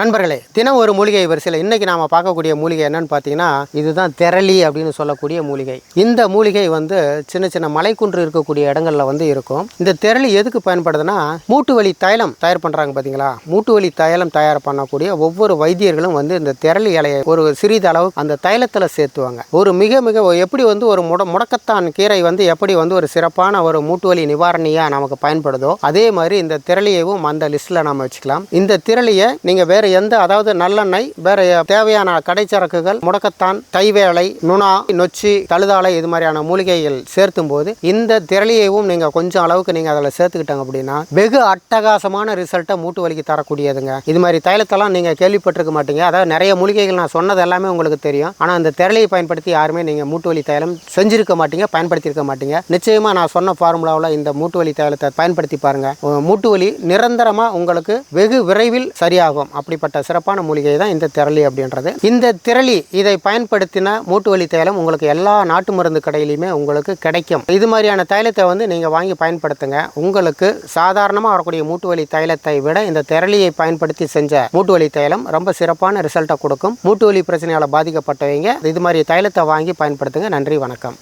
நண்பர்களே, தினம் ஒரு மூலிகை வரிசையில் இன்னைக்கு நாம பார்க்கக்கூடிய மூலிகை என்னன்னு பார்த்தீங்கன்னா, இதுதான் தெரளி அப்படின்னு சொல்லக்கூடிய மூலிகை. இந்த மூலிகை சின்ன சின்ன மலைக்குன்று இருக்கக்கூடிய இடங்கள்ல இருக்கும். இந்த தெரளி எதுக்கு பயன்படுதுன்னா, மூட்டு வலி தைலம் தயார் பண்றாங்க பார்த்தீங்களா? மூட்டு வலி தைலம் தயார் பண்ணக்கூடிய ஒவ்வொரு வைத்தியர்களும் இந்த தெரளி இலையை ஒரு சிறிதளவு அந்த தைலத்தில் சேர்த்துவாங்க. ஒரு மிக மிக எப்படி ஒரு முடக்கத்தான் கீரை எப்படி ஒரு சிறப்பான ஒரு மூட்டு வலி நிவாரணியா நமக்கு பயன்படுதோ, அதே மாதிரி இந்த திரளியவும் அந்த லிஸ்ட்ல நாம வச்சுக்கலாம். இந்த திரளியை நீங்க வேற எந்த, அதாவது நல்லெண்ணெய், வேற தேவையான கடைச்சரக்குகள், முடக்கத்தான், தைவேலை, நுணா, நொச்சி, தழுதாலை, இது மாதிரியான மூலிகைகள் சேர்த்தும் போது இந்த திரளியையும் நீங்க கொஞ்சம் அளவுக்கு நீங்க அதில் சேர்த்துக்கிட்டாங்க அப்படின்னா வெகு அட்டகாசமான ரிசல்ட்டை மூட்டு வலிக்கு தரக்கூடியதுங்க. இது மாதிரி தைலத்தெல்லாம் நீங்க கேள்விப்பட்டிருக்க மாட்டீங்க. அதாவது நிறைய மூலிகைகள் நான் சொன்னது எல்லாமே உங்களுக்கு தெரியும். ஆனா இந்த திரளியை பயன்படுத்தி யாருமே நீங்க மூட்டு வலி தைலம் செஞ்சிருக்க மாட்டீங்க, பயன்படுத்தியிருக்க மாட்டீங்க. நிச்சயமா நான் சொன்ன ஃபார்முலாவில் இந்த மூட்டு வலி தைலத்தை பயன்படுத்தி பாருங்க. மூட்டு வலி நிரந்தரமா உங்களுக்கு வெகு விரைவில் சரியாகும். அப்படிப்பட்ட சிறப்பான மூலிகை தான் இந்த திரளி அப்படின்றது. இந்த திரளி இதை பயன்படுத்தின மூட்டு வலி தைலம் உங்களுக்கு எல்லா நாட்டு மருந்து கடையிலுமே உங்களுக்கு கிடைக்கும். இது மாதிரியான தைலத்தை நீங்க வாங்கி பயன்படுத்துங்க. உங்களுக்கு சாதாரணமாக வரக்கூடிய மூட்டு வலி தைலத்தை விட இந்த திரளியை பயன்படுத்தி செஞ்ச மூட்டு வலி தைலம் ரொம்ப சிறப்பான ரிசல்ட்டை கொடுக்கும். மூட்டு வலி பிரச்சனையால் பாதிக்கப்பட்டவங்க இது மாதிரி தைலத்தை வாங்கி பயன்படுத்துங்க. நன்றி, வணக்கம்.